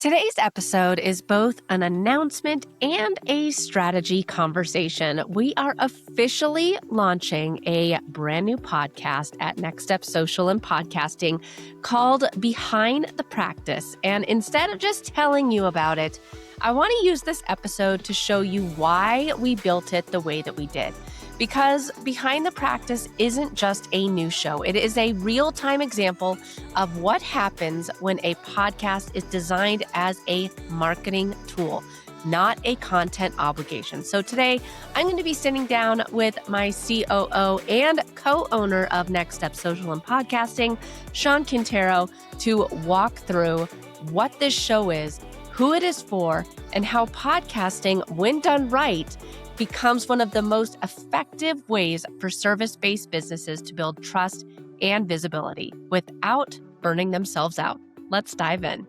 Today's episode is both an announcement and a strategy conversation. We are officially launching a brand new podcast at Next Step Social and Podcasting called Behind the Practice. And instead of just telling you about it, I want to use this episode to show you why we built it the way that we did. Because Behind the Practice isn't just a new show. It is a real-time example of what happens when a podcast is designed as a marketing tool, not a content obligation. So today, I'm going to be sitting down with my COO and co-owner of Next Step Social and Podcasting, Shawn Quintero, to walk through what this show is, who it is for, and how podcasting, when done right, becomes one of the most effective ways for service-based businesses to build trust and visibility without burning themselves out. Let's dive in.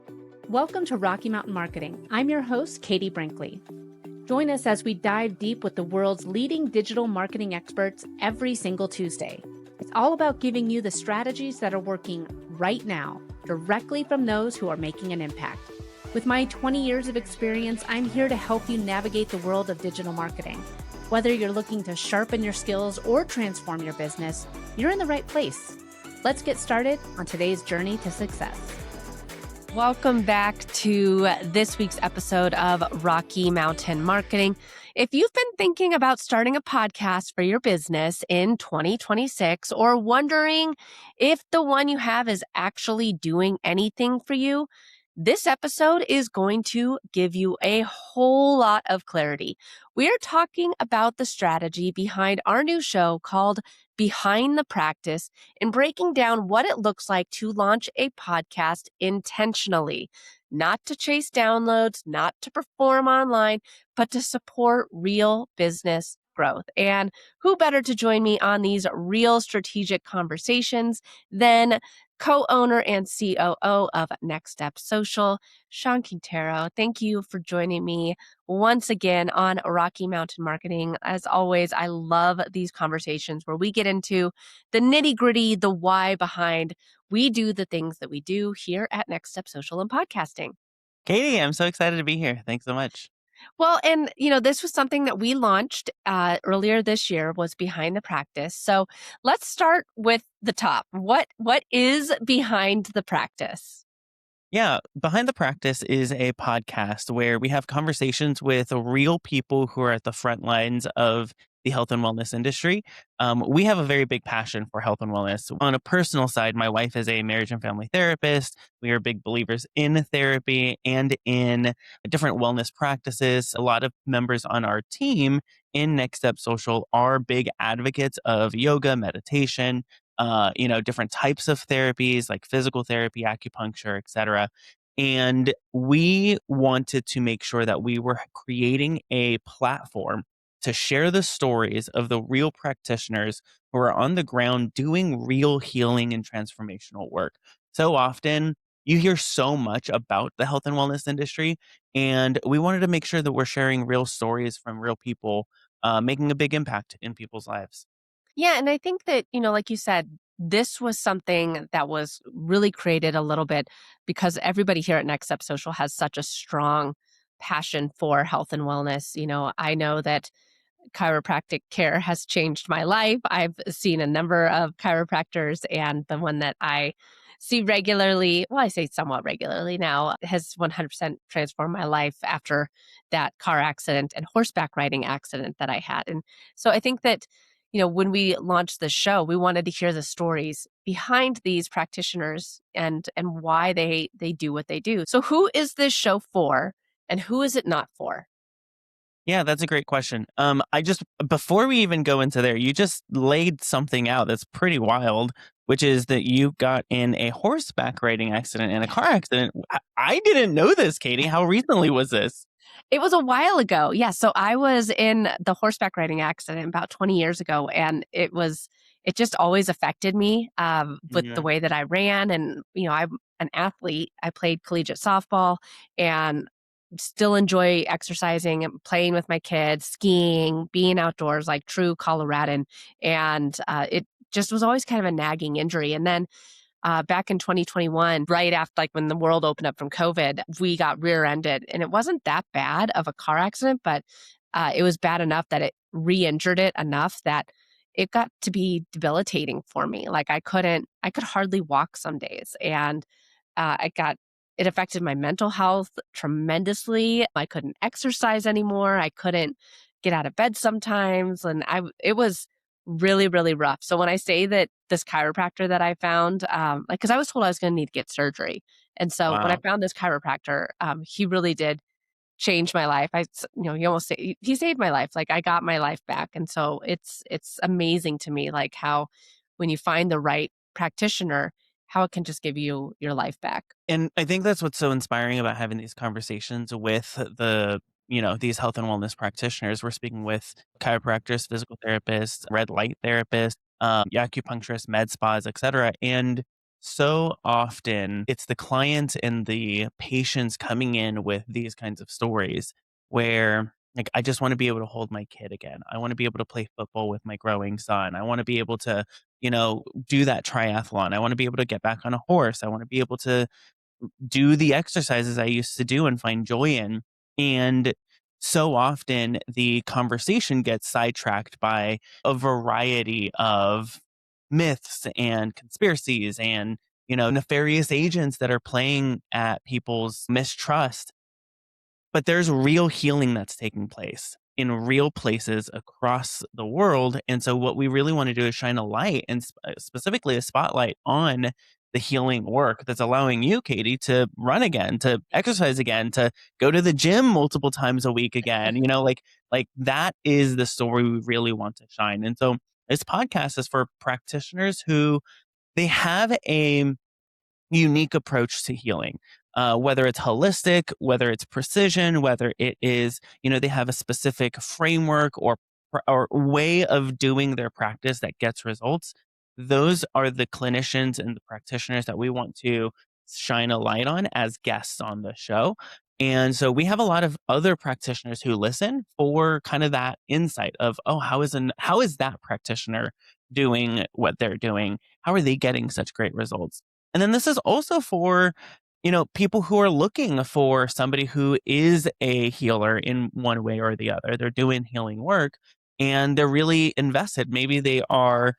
Welcome to Rocky Mountain Marketing. I'm your host, Katie Brinkley. Join us as we dive deep with the world's leading digital marketing experts every single Tuesday. It's all about giving you the strategies that are working right now, directly from those who are making an impact. With my 20 years of experience, I'm here to help you navigate the world of digital marketing. Whether you're looking to sharpen your skills or transform your business, you're in the right place. Let's get started on today's journey to success. Welcome back to this week's episode of Rocky Mountain Marketing. If you've been thinking about starting a podcast for your business in 2026 or wondering if the one you have is actually doing anything for you, this episode is going to give you a whole lot of clarity. We're talking about the strategy behind our new show called Behind the Practice and breaking down what it looks like to launch a podcast intentionally, not to chase downloads, not to perform online, but to support real business growth. And who better to join me on these real strategic conversations than co-owner and COO of Next Step Social, Shawn Quintero. Thank you for joining me once again on Rocky Mountain Marketing. As always, I love these conversations where we get into the nitty-gritty, the why behind we do the things that we do here at Next Step Social and Podcasting. Katie, I'm so excited to be here. Thanks so much. Well, and this was something that we launched earlier this year was Behind the Practice. So let's start with the top. What is Behind the Practice? Yeah, Behind the Practice is a podcast where we have conversations with real people who are at the front lines of the health and wellness industry. We have a very big passion for health and wellness. On a personal side, my wife is a marriage and family therapist. We are big believers in therapy and in different wellness practices. A lot of members on our team in Next Step Social are big advocates of yoga, meditation, different types of therapies like physical therapy, acupuncture, etc. And we wanted to make sure that we were creating a platform to share the stories of the real practitioners who are on the ground doing real healing and transformational work. So often you hear so much about the health and wellness industry, and we wanted to make sure that we're sharing real stories from real people, making a big impact in people's lives. Yeah, and I think that, like you said, this was something that was really created a little bit because everybody here at Next Step Social has such a strong passion for health and wellness. I know that chiropractic care has changed my life. I've seen a number of chiropractors, and the one that I see regularly, well, I say somewhat regularly now, has 100% transformed my life after that car accident and horseback riding accident that I had. And so I think that, when we launched this show, we wanted to hear the stories behind these practitioners and why they do what they do. So who is this show for and who is it not for? Yeah, that's a great question. Before we even go into there, you just laid something out that's pretty wild, which is that you got in a horseback riding accident and a car accident. I didn't know this, Katie. How recently was this? It was a while ago. Yeah. So I was in the horseback riding accident about 20 years ago, and it just always affected me with the way that I ran. And, I'm an athlete. I played collegiate softball and still enjoy exercising and playing with my kids, skiing, being outdoors like true Coloradan. And it just was always kind of a nagging injury. And then back in 2021, right after like when the world opened up from COVID, we got rear-ended, and it wasn't that bad of a car accident, but it was bad enough that it re-injured it enough that it got to be debilitating for me. Like I could hardly walk some days, and it affected my mental health tremendously. I couldn't exercise anymore. I couldn't get out of bed sometimes, and it was really, really rough. So when I say that this chiropractor that I found, like, because I was told I was going to need to get surgery, and so when I Wow. found this chiropractor, he really did change my life. He almost he saved my life. Like I got my life back, and so it's amazing to me, like how when you find the right practitioner, how it can just give you your life back. And I think that's what's so inspiring about having these conversations with these health and wellness practitioners. We're speaking with chiropractors, physical therapists, red light therapists, acupuncturists, med spas, etc. And so often it's the client and the patients coming in with these kinds of stories where like I just want to be able to hold my kid again. I want to be able to play football with my growing son. I want to be able to do that triathlon. I want to be able to get back on a horse. I want to be able to do the exercises I used to do and find joy in. And so often the conversation gets sidetracked by a variety of myths and conspiracies and, nefarious agents that are playing at people's mistrust, but there's real healing that's taking place in real places across the world. And so, what we really want to do is shine a light and specifically a spotlight on the healing work that's allowing you, Katie, to run again, to exercise again, to go to the gym multiple times a week again. Like that is the story we really want to shine. And so, this podcast is for practitioners who they have a unique approach to healing. Whether it's holistic, whether it's precision, whether it is, they have a specific framework or way of doing their practice that gets results. Those are the clinicians and the practitioners that we want to shine a light on as guests on the show. And so we have a lot of other practitioners who listen for kind of that insight of, oh, how is that practitioner doing what they're doing? How are they getting such great results? And then this is also for, people who are looking for somebody who is a healer in one way or the other. They're doing healing work and they're really invested. Maybe they are,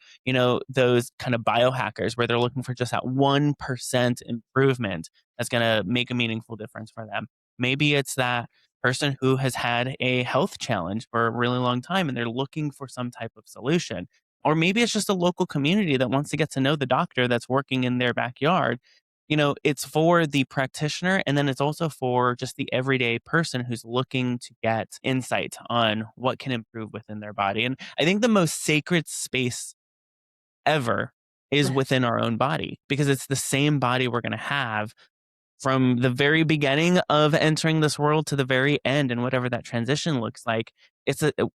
those kind of biohackers where they're looking for just that 1% improvement that's going to make a meaningful difference for them. Maybe it's that person who has had a health challenge for a really long time and they're looking for some type of solution. Or maybe it's just a local community that wants to get to know the doctor that's working in their backyard. It's for the practitioner and then it's also for just the everyday person who's looking to get insight on what can improve within their body. And I think the most sacred space ever is within our own body because it's the same body we're going to have from the very beginning of entering this world to the very end and whatever that transition looks like.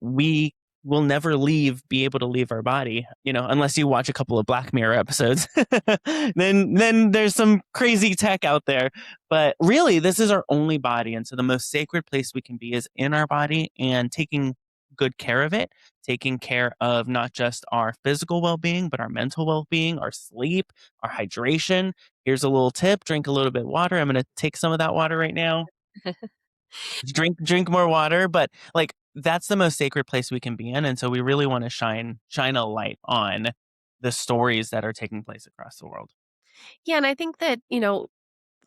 We will never be able to leave our body, unless you watch a couple of Black Mirror episodes. then there's some crazy tech out there, but really this is our only body. And so the most sacred place we can be is in our body and taking good care of it, taking care of not just our physical well-being, but our mental well-being, our sleep, our hydration. Here's a little tip, drink a little bit of water. I'm going to take some of that water right now. Drink more water, but like that's the most sacred place we can be in. And so we really want to shine a light on the stories that are taking place across the world. Yeah, and I think that,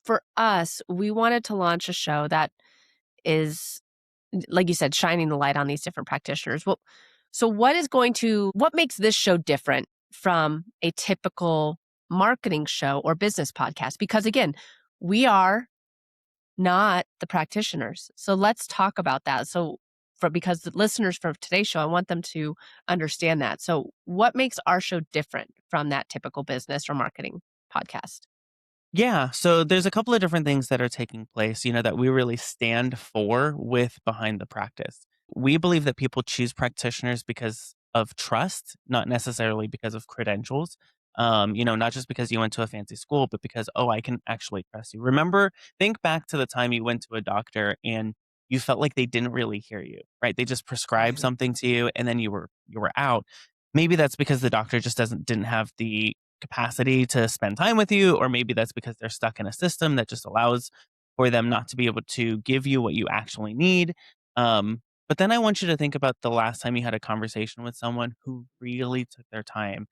for us, we wanted to launch a show that is, like you said, shining the light on these different practitioners. Well, so what makes this show different from a typical marketing show or business podcast? Because again, we are not the practitioners. So let's talk about that. Because the listeners for today's show, I want them to understand that. So what makes our show different from that typical business or marketing podcast? Yeah, so there's a couple of different things that are taking place, that we really stand for with Behind the Practice. We believe that people choose practitioners because of trust, not necessarily because of credentials. Not just because you went to a fancy school, but because, oh, I can actually trust you. Think back to the time you went to a doctor and you felt like they didn't really hear you, right? They just prescribed something to you and then you were out. Maybe that's because the doctor just didn't have the capacity to spend time with you, or maybe that's because they're stuck in a system that just allows for them not to be able to give you what you actually need. But then I want you to think about the last time you had a conversation with someone who really took their time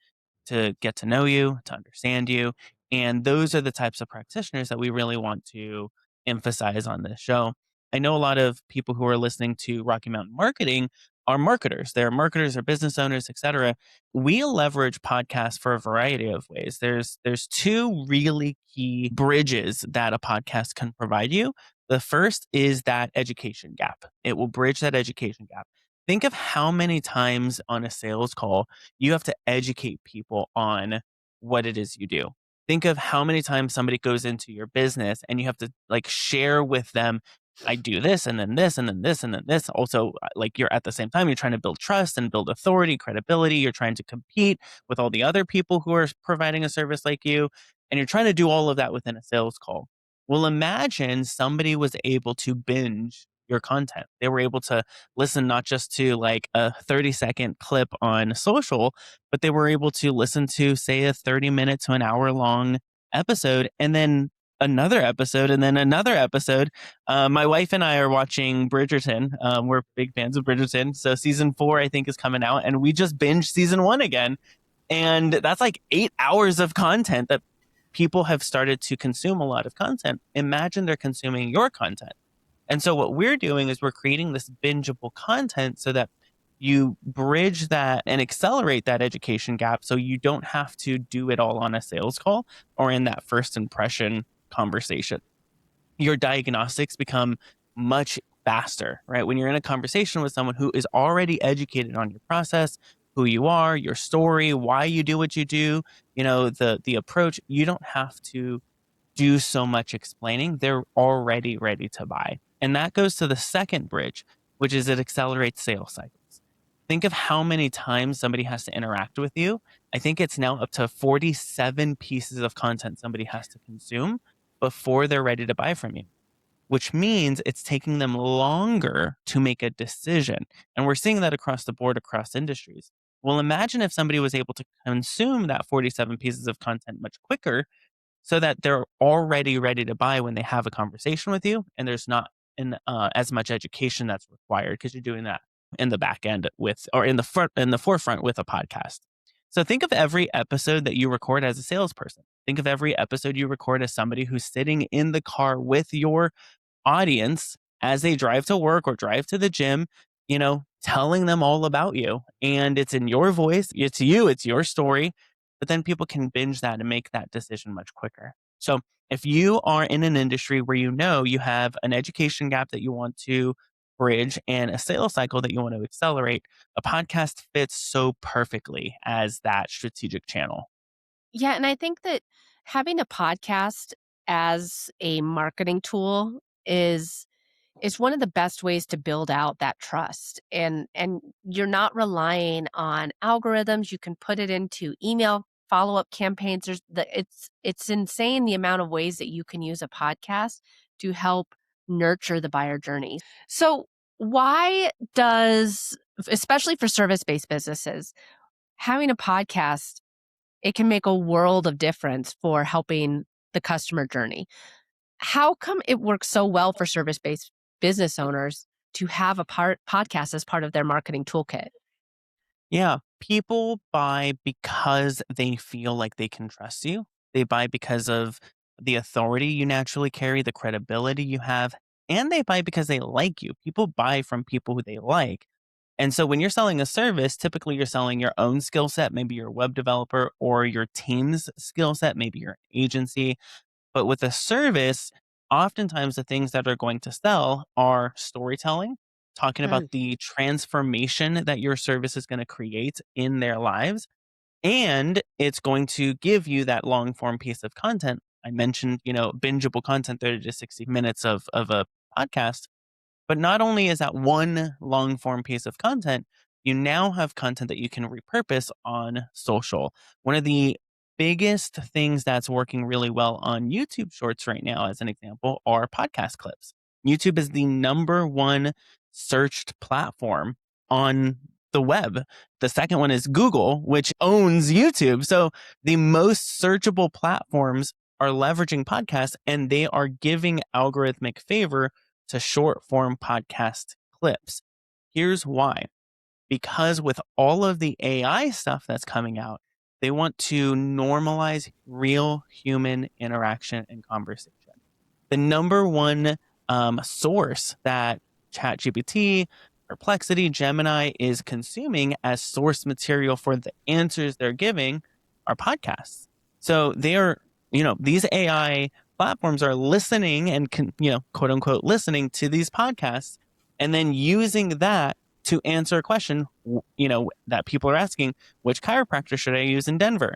to get to know you, to understand you. And those are the types of practitioners that we really want to emphasize on this show. I know a lot of people who are listening to Rocky Mountain Marketing are marketers. They're marketers or business owners, etc. We leverage podcasts for a variety of ways. There's two really key bridges that a podcast can provide you. The first is that education gap. It will bridge that education gap. Think of how many times on a sales call you have to educate people on what it is you do. Think of how many times somebody goes into your business and you have to like share with them, I do this and then this and then this and then this. Also, like you're at the same time, you're trying to build trust and build authority, credibility. You're trying to compete with all the other people who are providing a service like you. And you're trying to do all of that within a sales call. Well, imagine somebody was able to binge your content. They were able to listen not just to like a 30-second clip on social, but they were able to listen to, say, a 30-minute to an hour long episode and then another episode and then another episode. My wife and I are watching Bridgerton. We're big fans of Bridgerton. So season 4, I think, is coming out, and we just binged season 1 again. And that's like 8 hours of content that people have started to consume a lot of content. Imagine they're consuming your content. And so what we're doing is we're creating this bingeable content so that you bridge that and accelerate that education gap so you don't have to do it all on a sales call or in that first impression conversation. Your diagnostics become much faster, right? When you're in a conversation with someone who is already educated on your process, who you are, your story, why you do what you do, the approach, you don't have to do so much explaining. They're already ready to buy. And that goes to the second bridge, which is it accelerates sales cycles. Think of how many times somebody has to interact with you. I think it's now up to 47 pieces of content somebody has to consume before they're ready to buy from you, which means it's taking them longer to make a decision. And we're seeing that across the board, across industries. Well, imagine if somebody was able to consume that 47 pieces of content much quicker so that they're already ready to buy when they have a conversation with you, and there's not as much education that's required because you're doing that in the back end with, or in the forefront with a podcast. So think of every episode that you record as a salesperson. Think of every episode you record as somebody who's sitting in the car with your audience as they drive to work or drive to the gym, telling them all about you. And it's in your voice, it's you, it's your story. But then people can binge that and make that decision much quicker. So if you are in an industry where you have an education gap that you want to bridge and a sales cycle that you want to accelerate, a podcast fits so perfectly as that strategic channel. Yeah, and I think that having a podcast as a marketing tool is one of the best ways to build out that trust. And you're not relying on algorithms. You can put it into email follow-up campaigns. It's insane the amount of ways that you can use a podcast to help nurture the buyer journey. So why does, especially for service-based businesses, having a podcast, it can make a world of difference for helping the customer journey. How come it works so well for service-based business owners to have a podcast as part of their marketing toolkit? Yeah, people buy because they feel like they can trust you. They buy because of the authority you naturally carry, the credibility you have, and they buy because they like you. People buy from people who they like. And so when you're selling a service, typically you're selling your own skill set, maybe you're a web developer, or your team's skill set, maybe your agency. But with a service, oftentimes the things that are going to sell are storytelling, talking about Mm. the transformation that your service is going to create in their lives. And it's going to give you that long form piece of content. I mentioned, bingeable content, 30 to 60 minutes of a podcast. But not only is that one long form piece of content, you now have content that you can repurpose on social. One of the biggest things that's working really well on YouTube Shorts right now, as an example, are podcast clips. YouTube is the number one searched platform on the web. The second one is Google, which owns YouTube. So the most searchable platforms are leveraging podcasts, and they are giving algorithmic favor to short form podcast clips. Here's why. Because with all of the AI stuff that's coming out, they want to normalize real human interaction and conversation. The number one source that ChatGPT, Perplexity, Gemini is consuming as source material for the answers they're giving are podcasts. So they are, these AI platforms are listening and, quote unquote, listening to these podcasts and then using that to answer a question, that people are asking, which chiropractor should I use in Denver?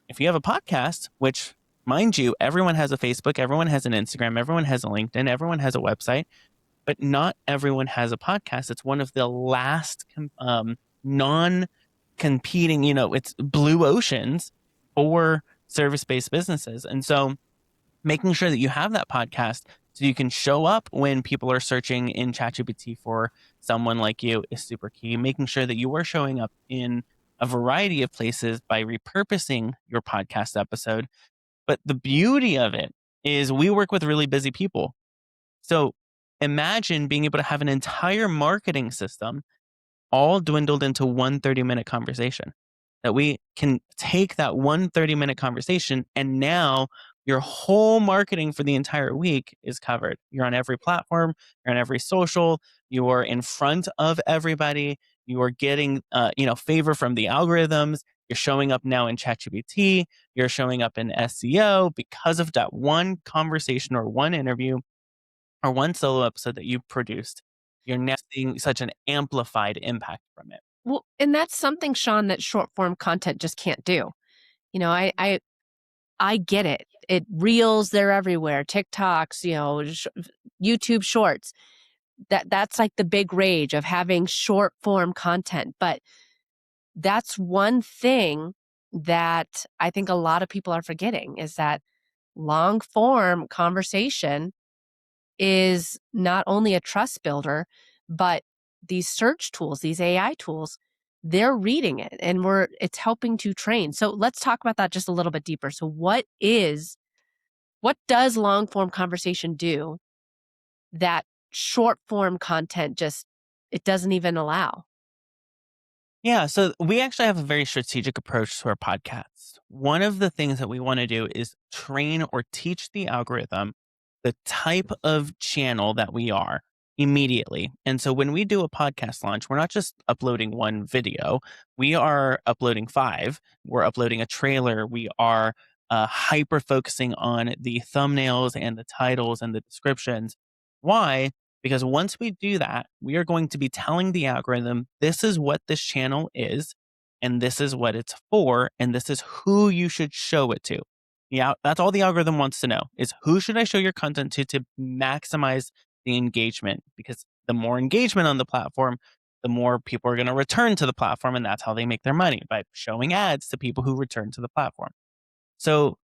If you have a podcast, which mind you, everyone has a Facebook, everyone has an Instagram, everyone has a LinkedIn, everyone has a website, but not everyone has a podcast. It's one of the last non-competing, it's blue oceans for service-based businesses. And so making sure that you have that podcast so you can show up when people are searching in ChatGPT for someone like you is super key. Making sure that you are showing up in a variety of places by repurposing your podcast episode. But the beauty of it is we work with really busy people. So imagine being able to have an entire marketing system all dwindled into one 30-minute conversation. That we can take that one 30-minute conversation and now your whole marketing for the entire week is covered. You're on every platform, you're on every social, you are in front of everybody, you are getting favor from the algorithms, you're showing up now in ChatGPT, you're showing up in SEO because of that one conversation or one interview or one solo episode that you produced. You're now seeing such an amplified impact from it. Well, and that's something, Shawn, that short form content just can't do. I get it. It reels, they're everywhere. TikToks, YouTube shorts. That's like the big rage of having short form content. But that's one thing that I think a lot of people are forgetting is that long form conversation is not only a trust builder, but these search tools, these AI tools, they're reading it and it's helping to train. So let's talk about that just a little bit deeper. So what does long form conversation do that short form content it doesn't even allow? Yeah, so we actually have a very strategic approach to our podcasts. One of the things that we want to do is train or teach the algorithm the type of channel that we are immediately. And so when we do a podcast launch, we're not just uploading one video, we are uploading 5. We're uploading a trailer. We are hyper focusing on the thumbnails and the titles and the descriptions. Why? Because once we do that, we are going to be telling the algorithm, this is what this channel is, and this is what it's for, and this is who you should show it to. Yeah, that's all the algorithm wants to know is who should I show your content to maximize the engagement? Because the more engagement on the platform, the more people are going to return to the platform, and that's how they make their money, by showing ads to people who return to the platform. So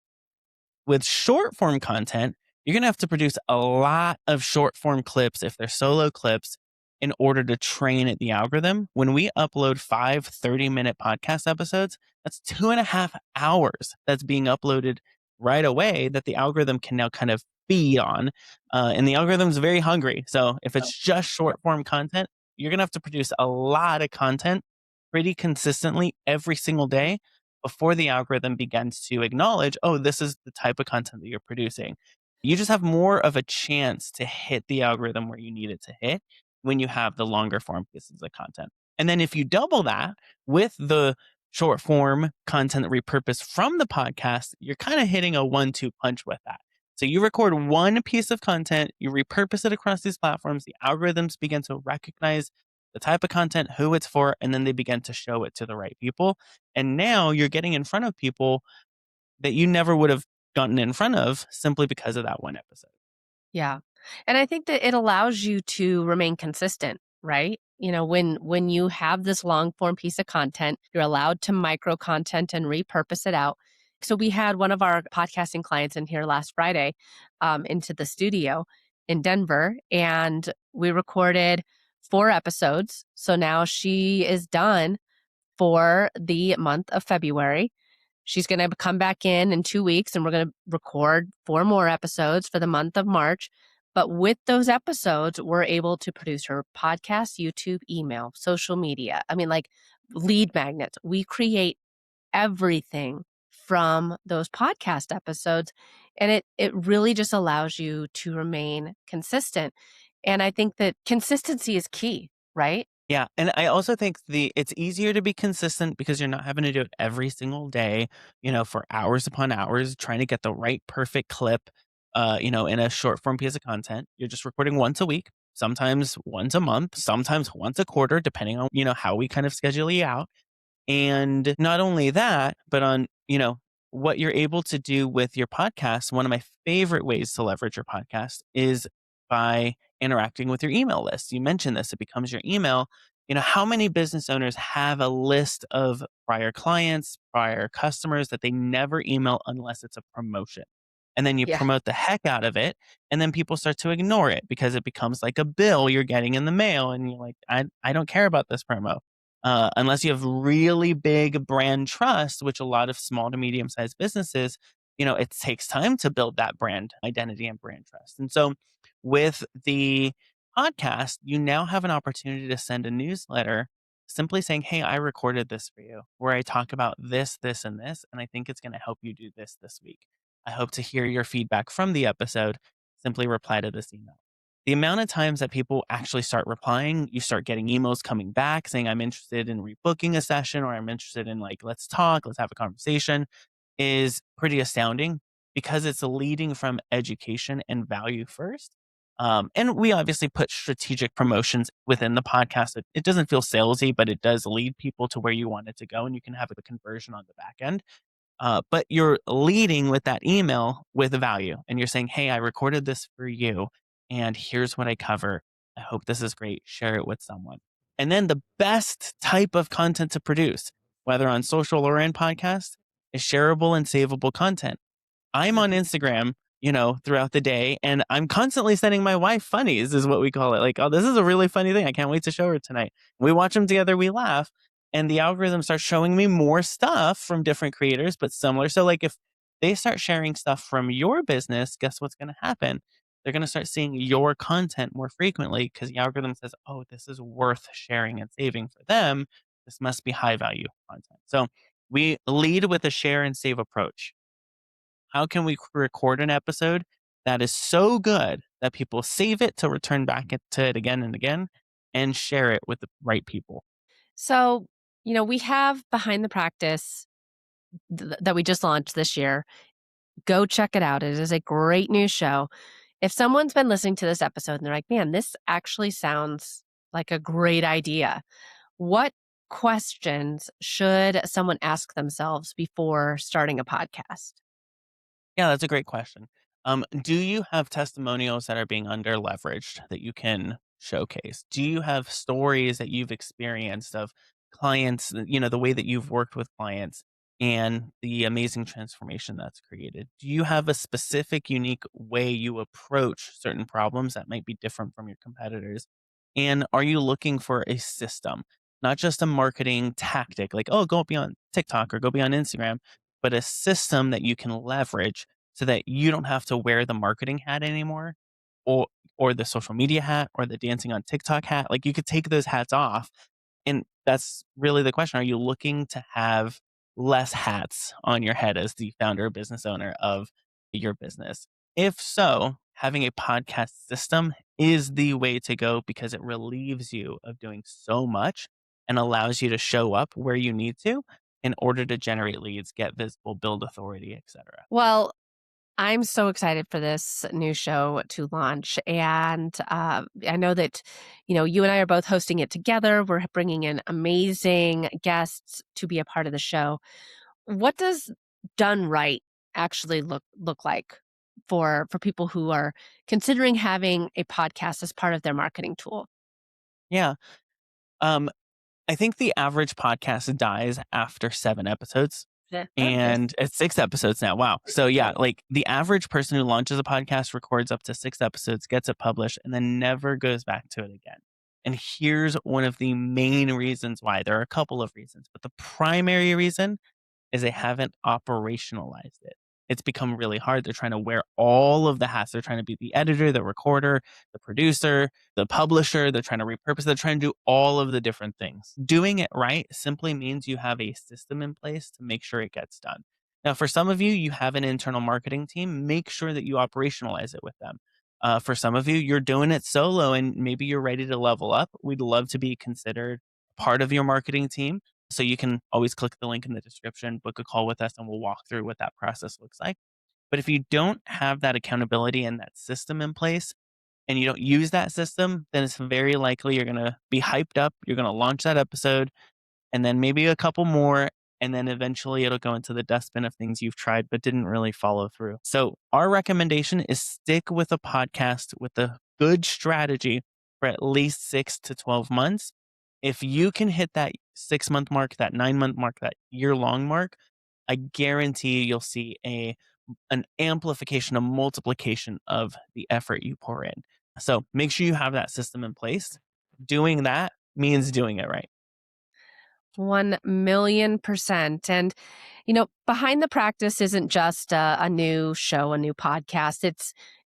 with short form content, you're going to have to produce a lot of short form clips if they're solo clips in order to train the algorithm. When we upload 5 30-minute podcast episodes, that's 2.5 hours that's being uploaded right away that the algorithm can now kind of feed on. And the algorithm's very hungry. So if it's just short form content, you're going to have to produce a lot of content pretty consistently every single day before the algorithm begins to acknowledge, oh, this is the type of content that you're producing. You just have more of a chance to hit the algorithm where you need it to hit when you have the longer form pieces of content. And then if you double that with the short form content repurposed from the podcast, you're kind of hitting a 1-2 punch with that. So you record one piece of content, you repurpose it across these platforms, the algorithms begin to recognize the type of content, who it's for, and then they begin to show it to the right people. And now you're getting in front of people that you never would have gotten in front of simply because of that one episode. Yeah. And I think that it allows you to remain consistent, right? When you have this long form piece of content, you're allowed to micro content and repurpose it out. So we had one of our podcasting clients in here last Friday into the studio in Denver, and we recorded 4 episodes. So now she is done for the month of February. She's going to come back in 2 weeks, and we're going to record 4 more episodes for the month of March. But with those episodes, we're able to produce her podcast, YouTube, email, social media. I mean, like lead magnets. We create everything from those podcast episodes. And it really just allows you to remain consistent. And I think that consistency is key, right? Yeah, and I also think it's easier to be consistent because you're not having to do it every single day, for hours upon hours, trying to get the right perfect clip, in a short form piece of content. You're just recording once a week, sometimes once a month, sometimes once a quarter, depending on, how we kind of schedule you out. And not only that, but on, what you're able to do with your podcast, one of my favorite ways to leverage your podcast is by interacting with your email list. You mentioned this, it becomes your email. How many business owners have a list of prior clients, prior customers that they never email unless it's a promotion? And then you Yeah. promote the heck out of it, and then people start to ignore it because it becomes like a bill you're getting in the mail. And you're like, I don't care about this promo. Unless you have really big brand trust, which a lot of small to medium sized businesses, it takes time to build that brand identity and brand trust. And so with the podcast, you now have an opportunity to send a newsletter simply saying, hey, I recorded this for you where I talk about this, this, and this. And I think it's going to help you do this week. I hope to hear your feedback from the episode. Simply reply to this email. The amount of times that people actually start replying, you start getting emails coming back saying, I'm interested in rebooking a session, or I'm interested in let's talk, let's have a conversation, is pretty astounding because it's leading from education and value first. And we obviously put strategic promotions within the podcast. It doesn't feel salesy, but it does lead people to where you want it to go, and you can have a conversion on the back end. But you're leading with that email with value, and you're saying, hey, I recorded this for you, and here's what I cover. I hope this is great. Share it with someone. And then the best type of content to produce, whether on social or in podcast, is shareable and savable content. I'm on Instagram, throughout the day, and I'm constantly sending my wife funnies, is what we call it. Like, oh, this is a really funny thing. I can't wait to show her tonight. We watch them together, we laugh, and the algorithm starts showing me more stuff from different creators, but similar. So, like, if they start sharing stuff from your business, guess what's going to happen? They're going to start seeing your content more frequently because the algorithm says, oh, this is worth sharing and saving for them. This must be high value content. So, we lead with a share and save approach. How can we record an episode that is so good that people save it to return back to it again and again and share it with the right people? So, we have Behind the Practice that we just launched this year. Go check it out. It is a great new show. If someone's been listening to this episode and they're like, man, this actually sounds like a great idea, what questions should someone ask themselves before starting a podcast? Yeah, that's a great question. Do you have testimonials that are being under leveraged that you can showcase? Do you have stories that you've experienced of clients, the way that you've worked with clients and the amazing transformation that's created? Do you have a specific, unique way you approach certain problems that might be different from your competitors? And are you looking for a system, not just a marketing tactic like, oh, go be on TikTok or go be on Instagram, but a system that you can leverage so that you don't have to wear the marketing hat anymore, or the social media hat or the dancing on TikTok hat. Like, you could take those hats off. And that's really the question. Are you looking to have less hats on your head as the founder or business owner of your business? If so, having a podcast system is the way to go because it relieves you of doing so much and allows you to show up where you need to in order to generate leads, get visible, build authority, etc. Well, I'm so excited for this new show to launch. And I know that, you and I are both hosting it together. We're bringing in amazing guests to be a part of the show. What does done right actually look like for people who are considering having a podcast as part of their marketing tool? Yeah. Um, I think the average podcast dies after 7 episodes, Yeah. Okay. and it's 6 episodes now. Wow. So yeah, like the average person who launches a podcast records up to 6 episodes, gets it published, and then never goes back to it again. And here's one of the main reasons why. There are a couple of reasons, but the primary reason is they haven't operationalized it. It's become really hard. They're trying to wear all of the hats. They're trying to be the editor, the recorder, the producer, the publisher. They're trying to repurpose. They're trying to do all of the different things. Doing it right simply means you have a system in place to make sure it gets done. Now, for some of you, you have an internal marketing team. Make sure that you operationalize it with them. For some of you, you're doing it solo and maybe you're ready to level up. We'd love to be considered part of your marketing team. So you can always click the link in the description, book a call with us, and we'll walk through what that process looks like. But if you don't have that accountability and that system in place, and you don't use that system, then it's very likely you're going to be hyped up. You're going to launch that episode and then maybe a couple more. And then eventually it'll go into the dustbin of things you've tried but didn't really follow through. So our recommendation is stick with a podcast with a good strategy for at least 6 to 12 months. If you can hit that 6-month mark, that 9-month mark, that year-long mark, I guarantee you'll see an amplification, a multiplication of the effort you pour in. So make sure you have that system in place. Doing that means doing it right. 1,000,000%. And, Behind the Practice isn't just a new show, a new podcast.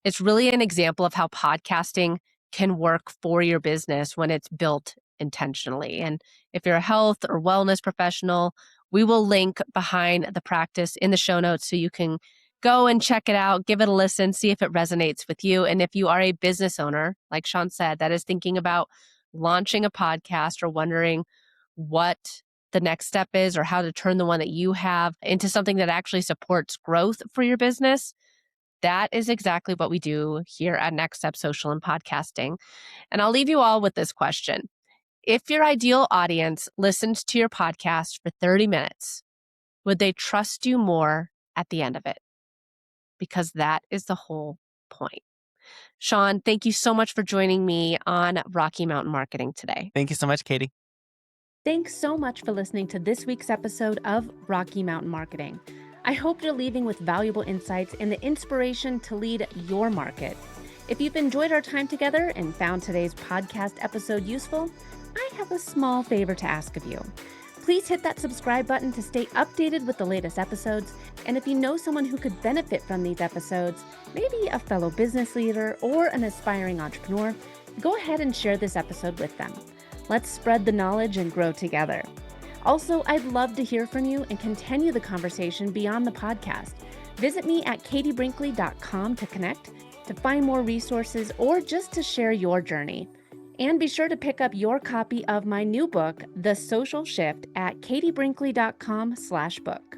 It's really an example of how podcasting can work for your business when it's built intentionally. And if you're a health or wellness professional, we will link Behind the Practice in the show notes so you can go and check it out, give it a listen, see if it resonates with you. And if you are a business owner, like Shawn said, that is thinking about launching a podcast or wondering what the next step is or how to turn the one that you have into something that actually supports growth for your business, that is exactly what we do here at Next Step Social and Podcasting. And I'll leave you all with this question. If your ideal audience listened to your podcast for 30 minutes, would they trust you more at the end of it? Because that is the whole point. Shawn, thank you so much for joining me on Rocky Mountain Marketing today. Thank you so much, Katie. Thanks so much for listening to this week's episode of Rocky Mountain Marketing. I hope you're leaving with valuable insights and the inspiration to lead your market. If you've enjoyed our time together and found today's podcast episode useful, I have a small favor to ask of you. Please hit that subscribe button to stay updated with the latest episodes. And if you know someone who could benefit from these episodes, maybe a fellow business leader or an aspiring entrepreneur, go ahead and share this episode with them. Let's spread the knowledge and grow together. Also, I'd love to hear from you and continue the conversation beyond the podcast. Visit me at katiebrinkley.com to connect, to find more resources, or just to share your journey. And be sure to pick up your copy of my new book, The Social Shift, at katiebrinkley.com/book.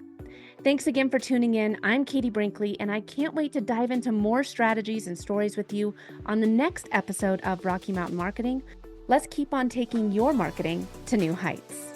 Thanks again for tuning in. I'm Katie Brinkley, and I can't wait to dive into more strategies and stories with you on the next episode of Rocky Mountain Marketing. Let's keep on taking your marketing to new heights.